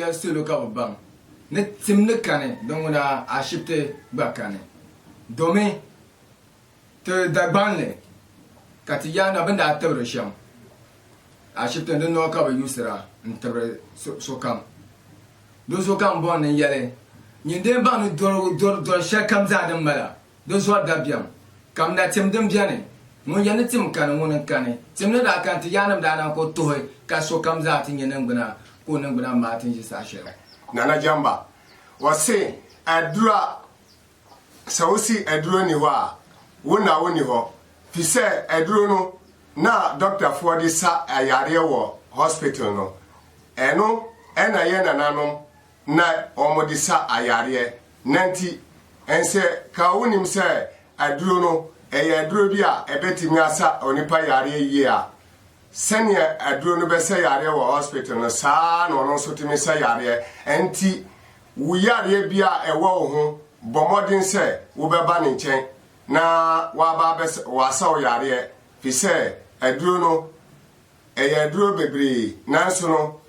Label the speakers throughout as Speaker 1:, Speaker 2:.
Speaker 1: ya solo ka bang ne timne kane donc on a acheté bakane domin te dagbanle katiyana banda tabre sham acheté de no ka ba yusra ntabre so kam bon ne yale nyinde ba no dor shakam zadam mala do so dabiam kam na timdem biane mun yana tim kan mun kan timne da kan tiyanam da na ko toy ka so kam za tin yanan guna ko nan guna ma tin shi sashe
Speaker 2: Nana Jamba wase adura sawusi aduro ni wa wona woni ho fi se aduro no na doctor for the sa ayare wo hospital no eno ena ye nananom na omodi sa ayare nanti ense ka wonim se aduro no aduro bi a ebetimi asa onipa yare yi a senya aduro no be se yare wo hospital no sa no no so timi se yare enti wo yare bi a ewo ho bomodin se wo beba ne nchen na wa ba be wasa wo yare fi se aduro no aduro bebre nanso no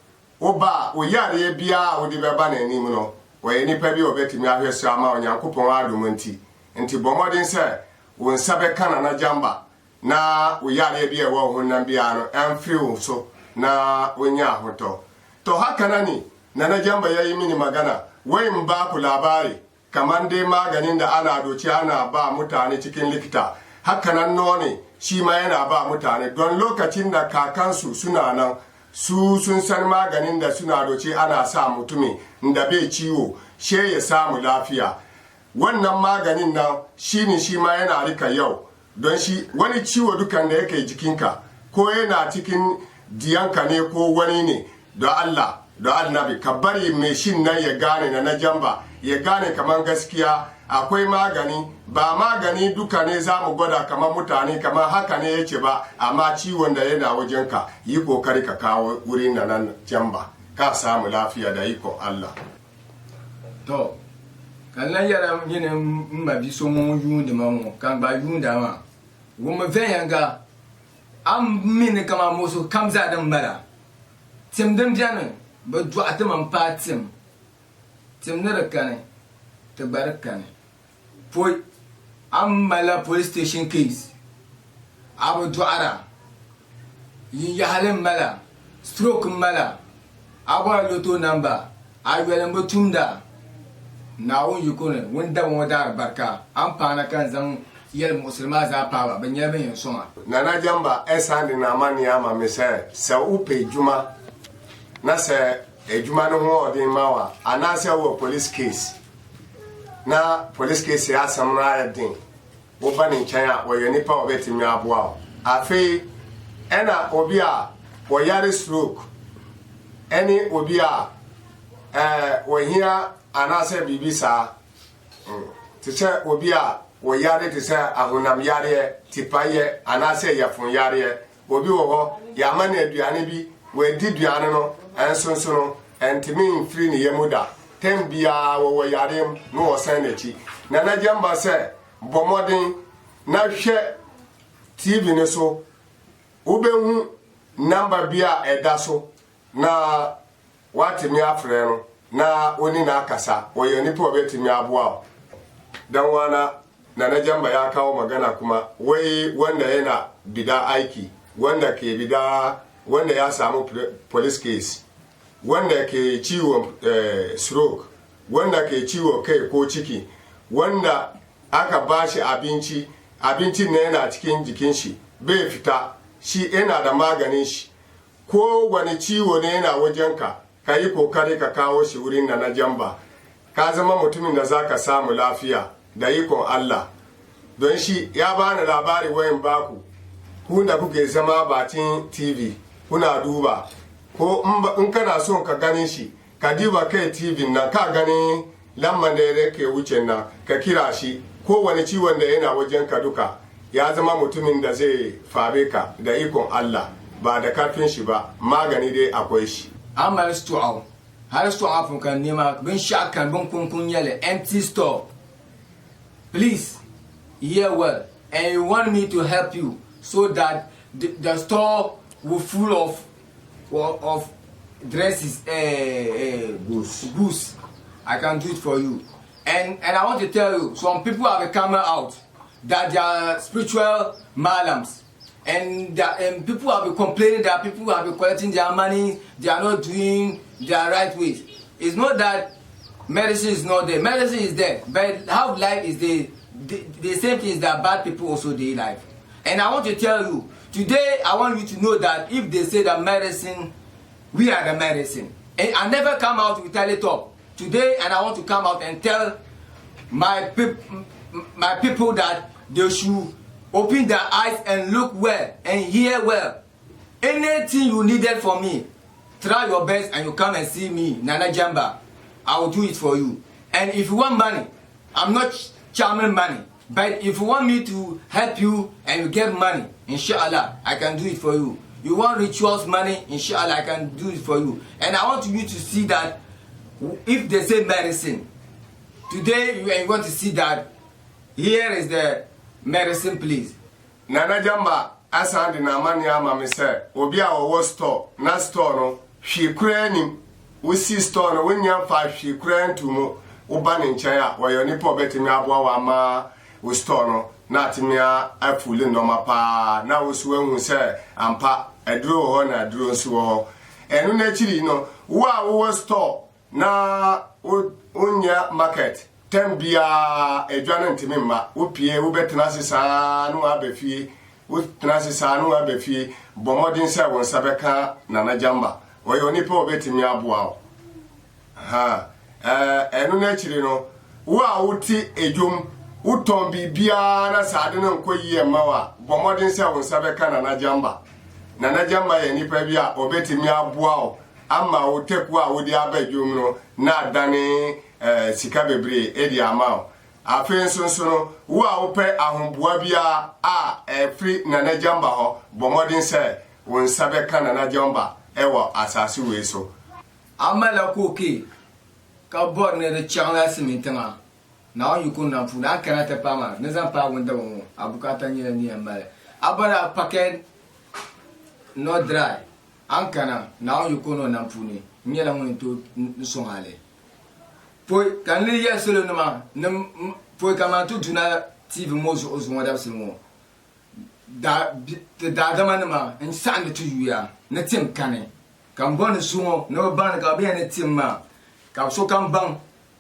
Speaker 2: wo ba wo yare bi a wo di beba na anim no wo nipa bi obetimi ahweso ama onyankopon adomonti enti bomodin se wo nsabe kana na Jamba na wo yare bi ewo ho nan bia no amfiri wo so na wonya ahoto to haka nani na Jamba yayi mini magana wai mba ku labari kaman dai maganin da ana doci ana ba mutane cikin likita haka nan none shi ma yana ba mutane don lokacin da kakansu suna nan su sun san maganin da suna doci ana sa mutumi da bai ciwo she ya samu lafiya wannan maganin nan shine shi ma yana rika yau don shi wani ciwo dukan da yake jikinka ko yana cikin diyanka ne ko wani ne don Allah don annabi ka bari mai shin nan ya gane na Jamba ya gane kaman gaskiya akwai magani ba magani duka ne za mu gwada kamar mutane kamar haka ne yake ba amma ciwon da yana wajenka yi kokari ka kawo wurin nan Jamba ka samu lafiya da iko Allah
Speaker 1: to kan la yara yene mbabi so mo yunde mamu kan ba yunda ma wo me veyanga am mine kama moso kamza dan mala timdem jana ba duata man patim timnere kane te barakane foi am mala police station case abu duara yahalen mala stroke mala agwa loto number aywelan batumda nawon yukune wanda wada barka amfana kan zan yel musulma za pawa banya ben soma
Speaker 2: Nana Jamba esande na mani ama mese se upe juma na se ejuma no ho odin mawa anase wo police case na police case ya samra ya din wo bani nkyɛn a wo nipa obetimi aboa afi ena obi a wo yare stroke eni obi a wo hia anase bibisa tse obi a wo yare tse ahunam yare tipaye anase yafun yare obi wo ho ya mane aduane bi we di duane no ensonso no entimi free ni yemuda tembia wo yare no wo san nachi Nana Jamba se bomodin na hwe TV ne so ubehu number bia eda so na watimi afre no na oni na akasa woye nipa obetimi aboa dan wana Nana Jamba ya kawo magana kuma wai wanda yana bida aiki wanda ke bida wanda ya samu police case wanda ke ciwo stroke wanda ke ciwo kai ko ciki wanda aka bashi abincin ne yana cikin jikin shi bai fita shi yana da maganin shi ko wani ciwo ne yana wajenka ka yi kokari ka kawo shi wurin Nana Jamba ka zama mutumin da zaka samu lafiya da ikon Allah don shi ya bani labari wayan baku ku da kuke zama batin TV kuna duba ko in kana son ka gani shi ka diba kai TV na ka gani lamman da yake wuce na ka kira shi ko wani ciwon da yana wajen ka duka ya zama mutumin da zai fabe ka da ikon Allah ba da karfin shi ba magani dai akwai shi
Speaker 1: amal store har store afun kan nema bin shakan bin kunkun yale empty store please hear well and you want me to help you so that the store will full of dresses,
Speaker 2: Goose.
Speaker 1: I can do it for you. And I want to tell you, some people have come out that they are spiritual malams. And people have been complaining that people have been collecting their money, they are not doing their right ways. It's not that medicine is not there. Medicine is there. But how life is the same thing is that bad people also do life. And I want to tell you, today I want you to know that if they say that medicine, we are the medicine. And I never come out to tell it up. Today, and I want to come out and tell my people that they should open their eyes and look well and hear well. Anything you needed from me, try your best and you come and see me, Nana Jamba. I will do it for you. And if you want money, I'm not charming money. But if you want me to help you and you get money, inshallah, I can do it for you. You want rituals money, inshallah, I can do it for you. And I want you to see that if they say medicine, today you want to see that here is the medicine, please.
Speaker 2: Nana Jamba, asandi na mani ama me say, obi a wo store, na store no, hwe kura nim, wo si store no, wonya fa hwe kura ntumu, wo ba ne nchen a, wo yo nipa obetimi aboa wa ma wo store no, na atimi afuli ndoma pa, na wo so ehun say ampa eduro ho na eduro nso ho. Enu na chiri no, wo a wo store na unya market tembia edwane ntimi mma opie wo betena sesa no abefie wo tena sesa no abefie bomodin se won sabeka Nana Jamba wo yo nipa obetimi aboa ha enu na chiri no wo a wuti ejum uton bibia na sade no nkoyi emawa bomodin se won sabeka Nana Jamba ye nipa bia obetimi aboa ama wo teku a wo di abadwum no na dane sika bebre edi ama afen sonso no wo a wo pe ahomboa bia a free Nana Jamba ho bomodin se won sabe ka Nana Jamba ewo asase we so
Speaker 1: amala koke ka bor ne de changa simitanga na you kun na fu na kana te pama ne zan pa wonda won abukata nyela ni amale abara packet no dry ankana na you kun na fu ni nyela won to songale foi kan le yeselo no ma foi kama to duna tv mozo ozo wada simo da dama ma insande to yuya na tim kane kan bon sumo no ban ka be na tim ma ka so kan ban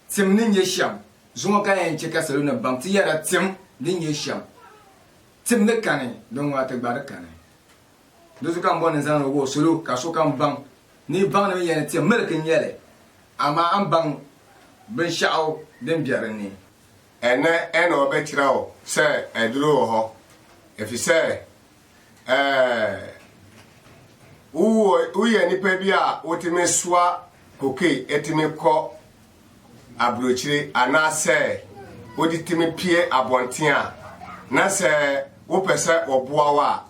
Speaker 1: tim nin ye sham zumo kan en cheka selo na ban ti yara tim nin ye sham tim ne kane don wa ta gbar kane do so kan bon zan wo selo ka so kan ban ni ban ne ye tim melkin yele ama an ban ben shao den biarani
Speaker 2: ene obekira o se eduro ho efi se uye nipa bi a wotime soa koke etime ko abrochire anase oditime pie abonten a na se wo pese oboa wa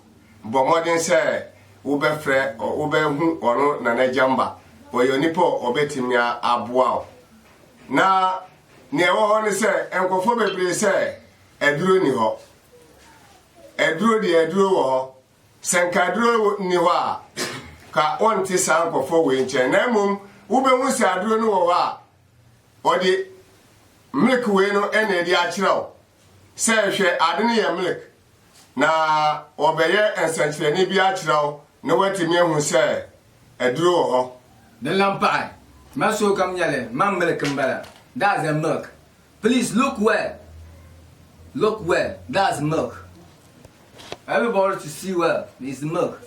Speaker 2: bomodin se wo be frɛ wo be hu ono Nana Jamba oyo nipa obetime aboa o na ne wo ne se enkofo bebre se eduro ni ho eduro di eduro wo senka eduro ni ho a ka onti san enkofo we nche na mum wo be hu se eduro ni wo a odi milk we no ene di a kirawo se hwe ade ne ye milk na obeye ensanchire ni bi a kirawo na watimi hu se eduro wo ho
Speaker 1: the lampai maso kam nyale mam milk mbala that's a milk. Please look well. Look well. That's milk. Everybody to see well. It's milk.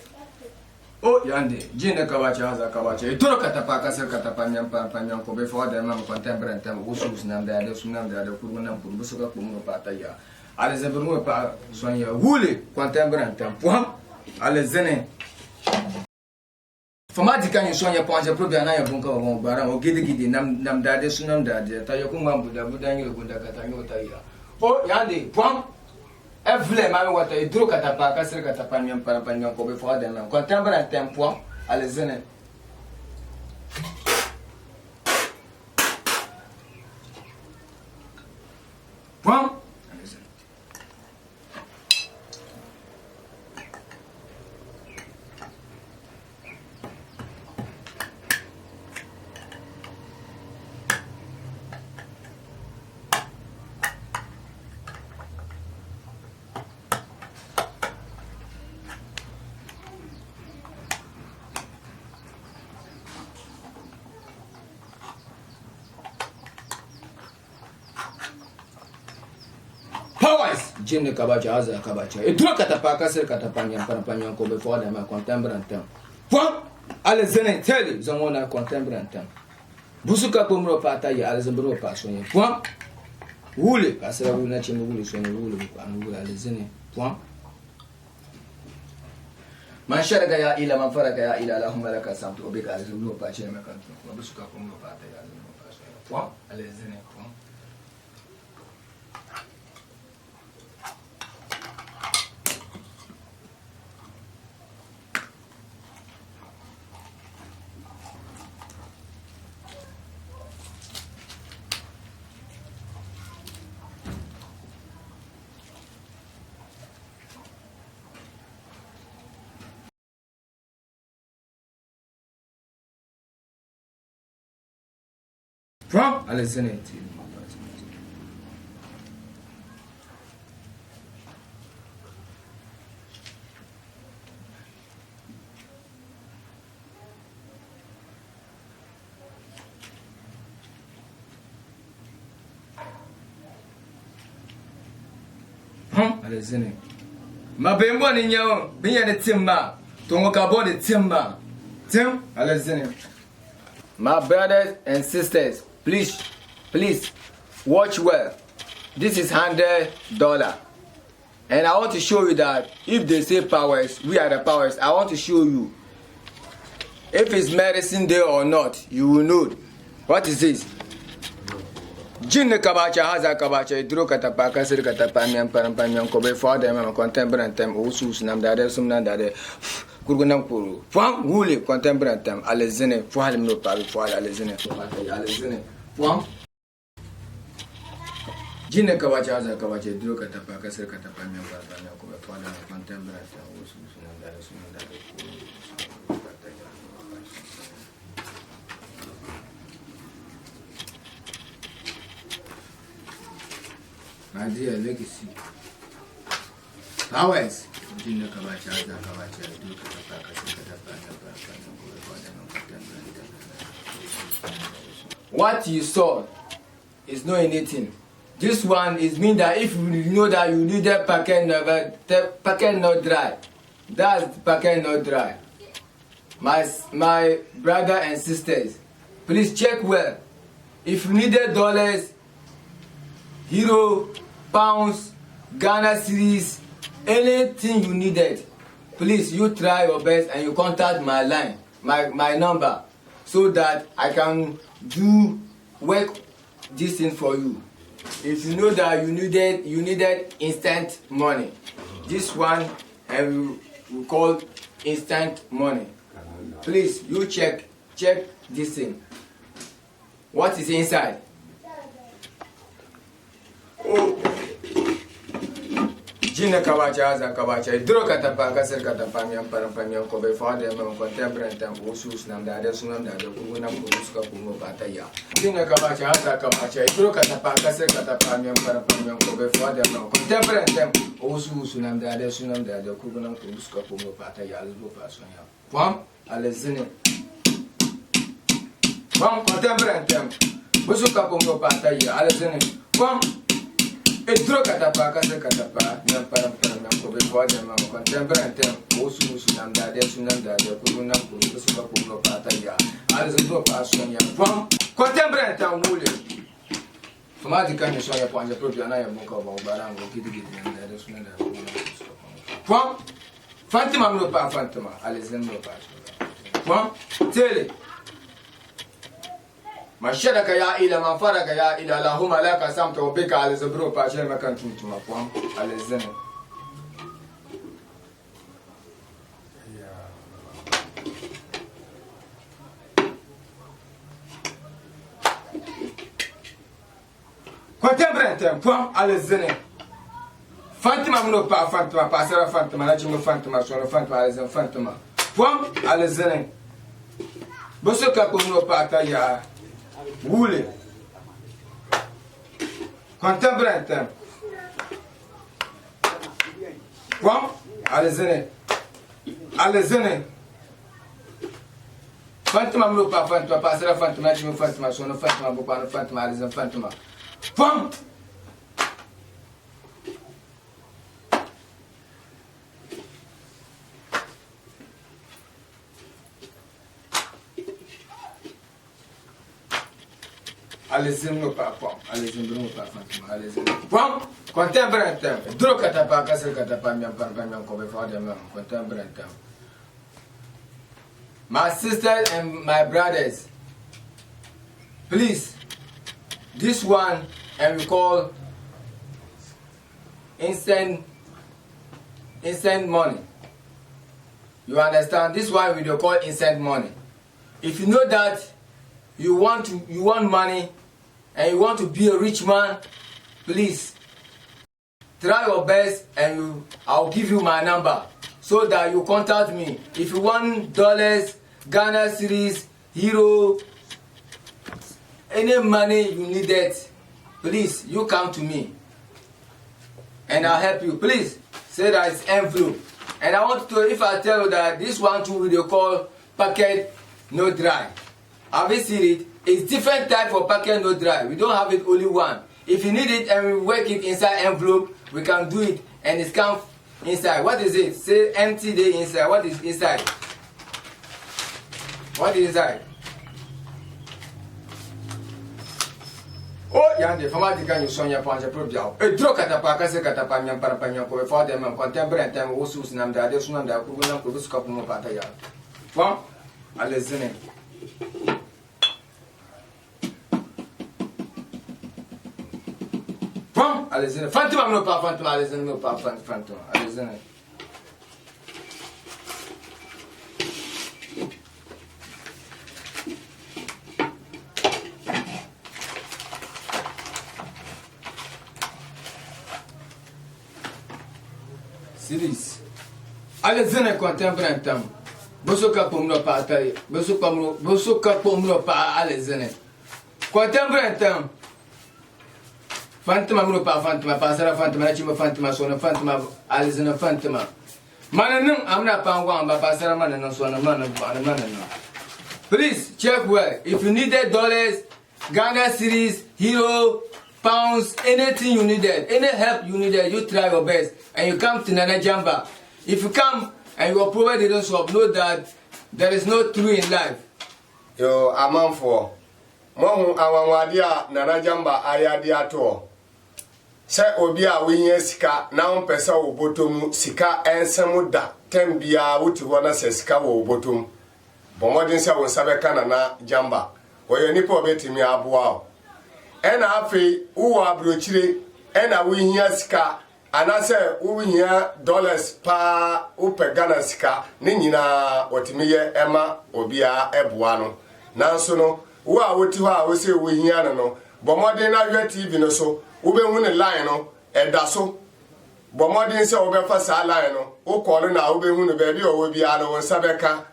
Speaker 1: Oh, yande. Jine kawacha haza kawacha. Itoro katapa kasel katapa nyam ko before them mam contemporary time usus nam da sunam da kuruna pur busuka kumu pata ya. Ale zeberu pa sonya wuli contemporary time. Pom. Ale zene. Fama dika ni sonya panja probia na ya bunka wa bara o gidi nam dade sunam dade ta yoku mambu da budanyi gunda kata nyota ya o yande pom evle mami wata idro kata pa kasir kata pa nyam para pa nyam ko be fo dem ko tambara tempo ale zene pom Jine kabacha aza kabacha. Et toi katapa kasser katapanya parapanyan ko before them contemporary. Point. Ale zene tell zamona contemporary. Busuka komro pata ya ale zembro pasonye. Point. Wule pasera wule na chimbo wule sonye wule wule ale zene. Point. Man sharaka ya ila man faraka ya ila Allahumma laka samtu obika ale zembro pasonye makantu. Busuka komro pata ya ale zembro pasonye. Point. Ale zene. Point. From Alexander. Alexander. Ma bembo ni nyawo, binya de timba. Tongo kabo de timba. Tim Alexander. My brothers and sisters, please watch well. This is $100, and I want to show you that if they say powers, we are the powers. I want to show you if it's medicine there or not. You will know. What is this? Jinne kabacha haza kabacha idro katapa kasir katapa mian param kobe for them contemporary time osus nam dade sum nam dade kurgunam kuru fam wule contemporary time alezene fo halim no paru fo alezene fam jinne kabacha haza kabacha idro katapa kasir katapa mian param kobe for them contemporary time osus nam dade sum nam dade my dear legacy. Powers. What you saw is not anything. This one is mean that if you know that you need that packet not dry. That's packet not dry. My brother and sisters, please check well. If you needed dollars, euro, pounds, Ghana cedis, anything you needed, please you try your best and you contact my line, my number, so that I can do work this thing for you. If you know that you needed instant money, this one we call instant money. Please you check this thing. What is inside? Jina kabacha haza kabacha idro katapa kasir katapa mian param mian kobe for them contemporary time osus nam dade sunam dade kuruna kuruska kumo bataya. Jina kabacha haza kabacha idro katapa kasir katapa mian param mian kobe for them contemporary time osus nam dade sunam dade kuruna kuruska kumo bataya albo pasonya. Pam alezene. Pam contemporary time busuka kumo bataya alezene. Pam idro katapa kasir katapa mian param mian kobe for them contemporary time osus nam dade sunam dade kuruna kuruska kumo bataya albo pasonya. Pam contemporary time wule Famadi kan so ya panja proprio na ya bunka ba barango gidi nam dade sunam dade kuruna kuruska kumo. Pam Fatima no pa Fatima alizem no pa. Pam tele Mashadaka ya ila mafaraka ya ila Allahumma laka samtu ubika alizabro pa shema kan tuntuma pam alizem. Contemporary time pam alizem. Fatima no pa Fatima pasera Fatima na chimo Fatima so Fatima alizem Fatima pam alizem. Bosoka ko no pa ta ya wule contemporary time pam alizem Fatima no pa Fatima pasera Fatima na chimo Fatima so Fatima bokwa Fatima alizem Fatima pam Allez-y, nous pas. Allez-y, nous pas. Allez-y. Bon, contemporain temps. Dro katapa, kasser katapa, miam parpa, miam kobe father, miam. Contemporain temps. My sisters and my brothers, please, this one, and we call instant money. You understand? This one we do call instant money. If you know that you want money and you want to be a rich man, please try your best and I'll give you my number so that you contact me. If you want dollars, Ghana cedis, euro, any money you needed, please you come to me and I'll help you. Please say that it's envelope. And I want to, if I tell you that this one too we call packet no dry. Have you seen it? It's different type of packet no dry. We don't have it only one. If you need it and we work it inside envelope, we can do it and it comes inside. What is it? Say empty day inside. What is inside? What is inside? Oh, yande, famati kan you sonya panja probia. E dro katapa kase katapa nyam para panya ko for them am contemporary time wo sus nam da de sunam da ku nam ko bisu kapu mo pata ya. Bon, allez-y. Bon, allez-y. Fantima no pa fantima, allez-y no pa fantima. Allez-y. Series. Allez-y contemporain temps. Bosoka pomno pa atari. Bosoka pomno pa allez-y. Contemporain temps. Fantima mno pa fantima pasara fantima na chima fantima sona fantima allez-y fantima. Mananum amna pa ngwa ba pasara mananum sona mananum. Please check well. If you needed dollars, Ghana cedis, euro, pounds, anything you needed, any help you needed, you try your best and you come to Nana Jamba. If you come and your problem didn't solve, know that there is no true in life.
Speaker 2: Yo, amam for Mohu awanwadia Nana Jamba ayadia to. Se obia winye sika na umpesa ubotomu sika ensemu da tembia wuti wana se sika wa ubotomu. Bomodin se wonsabeka Nana Jamba. Oyo nipo obetimi abuao. Ena afi uwa abrochire ena wihia sika anase uwihia dollars pa upe Ghana sika ni nyina otimiye ema obia ebua no nanso no wo a woti ho a wo se wihia no bomodin na hwe TV no so ubehu ne line no eda so bomodin se obefa sa line no wo call na ubehu ne ba bi owo bia no wonsa beka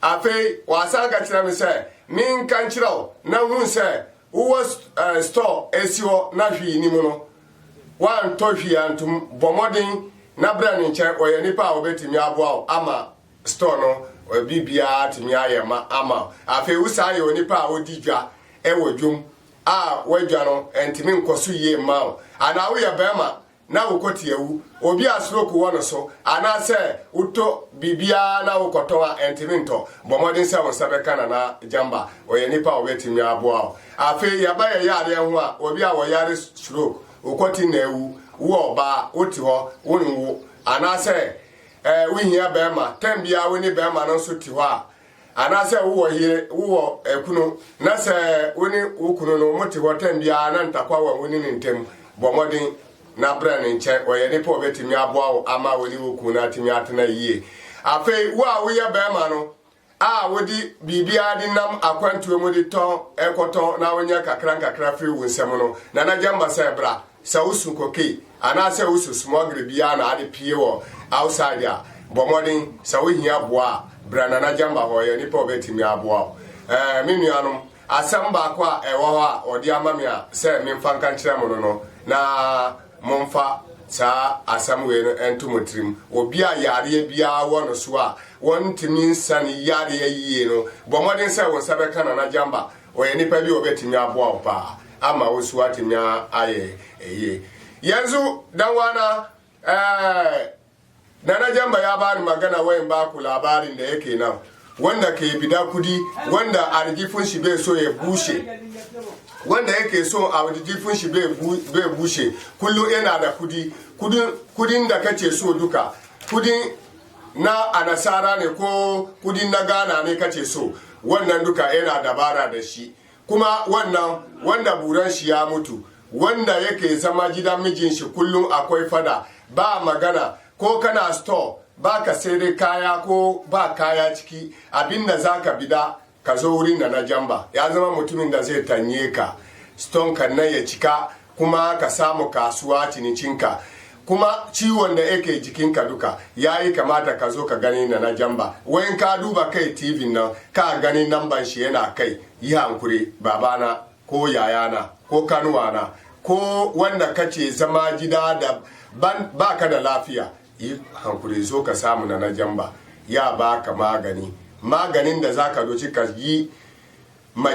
Speaker 2: afi wasanga kira me se min kan kira na hu se was store esio na hwi ni mu no wan to hwi antum bomodin na bra ni nche oye nipa obetimi aboa ama store no bibia timi ayema ama afi usa ye onipa odidwa ewodwum a wadwa no entimi nkoso ye ma ana wo ye bema na wokoti ewu obi asroku wono so ana se uto bibia na wokoto a entimi nto bomodin se wonsabe kana na Jamba oye nipa obetimi aboa afi yaba ye yare ho a obi a wo yare stroke okoti na ewu wo ba oti ho wonwo ana se wihia bema tembia woni bema no so ti ho a ana se wo hire wo ekunu na se woni ukunu no moti ho tembia na ntakwa wa woni ntem bomodin na brand nche oye nipa obetimi aboa ama woni woku na timi atena yie afi wo a wo ye bema no a wodi bibia di nam akwantu mu di ton ekoton na wonya kakra fi wunsem no na Jamba se bra sa usu koke ana se usu smogre bia na ade pie wo outside ya bomodin sa wo hia boa bra na Jamba hoye nipa obetimi aboa minu anum asamba kwa ewo ho a odi amamia se memfa nkan kire mo no na momfa sa asamwe no entumotrim obi a yare bia wono so a wontimi nsani yare yie no bomodin se won sabe kana na Jamba oye nipa bi obetimi aboa opa ama wosu atimi aye eye yanzu dan wana Nana Jamba ya bani magana wayin ba ku labarin da yake nan wanda ke bida kudi wanda argifin shi bai so ya bushe wanda yake so a jifin shi bai bushe kullum yana da kudin da kace so duka kudin na anasara ne ko kudin na Ghana ne kace so wannan duka yana dabara da shi kuma wannan wanda buran shi ya mutu wanda yake zama gidan mijin shi kullum akwai fada ba magana ko kana store ba ka sai dai kaya ko ba kaya ciki abinda zaka bida ka zo wurin da na jamba ya zama mutumin da zai tanye ka stone kan nan ya cika kuma ka samu kasuwa cinicinka kuma ciwon da yake jikinka duka yayi kamata ka zo ka gani na jamba wayin ka duba kai TV nan ka gani namban shi yana kai yi hankuri babana ko yayana ko kanuwana ko wanda kace zama gida da baka da lafiya yi hankuri zo ka samu na jamba ya baka maganin da zaka doci ka yi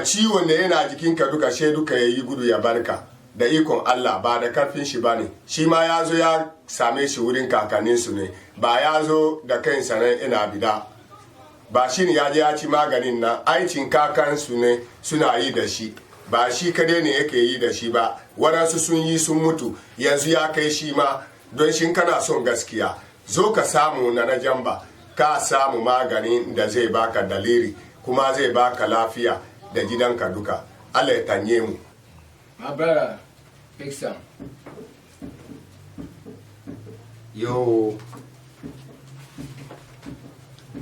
Speaker 2: ciwon da yana jikinka duka she duka yayi gudu ya barka da ikon Allah ba da karfin shi bane shi ma ya zo ya same shi wurin kakannin su ne ba ya zo da kansa ne ina bida ba shi ne ya je ya ci maganin nan aikin kakan su ne suna yi da shi ba shi kadai ne yake yi da shi ba waɗansu sun yi sun mutu yanzu ya kai shi ma don shi kana son gaskiya zo ka samu na jamba ka samu maganin da zai baka daliri kuma zai baka lafiya da gidanka duka Allah ya tanye mu.
Speaker 1: My brother, big son.
Speaker 2: Yo.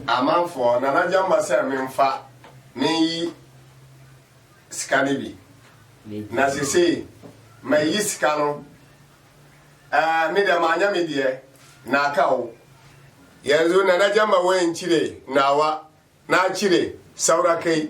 Speaker 2: Amanfo na jamba se memfa ni skanibi. Na sisi mai yi skano mi da manya mi die na kawo yanzu na jamba wayin cire nawa na cire saura kai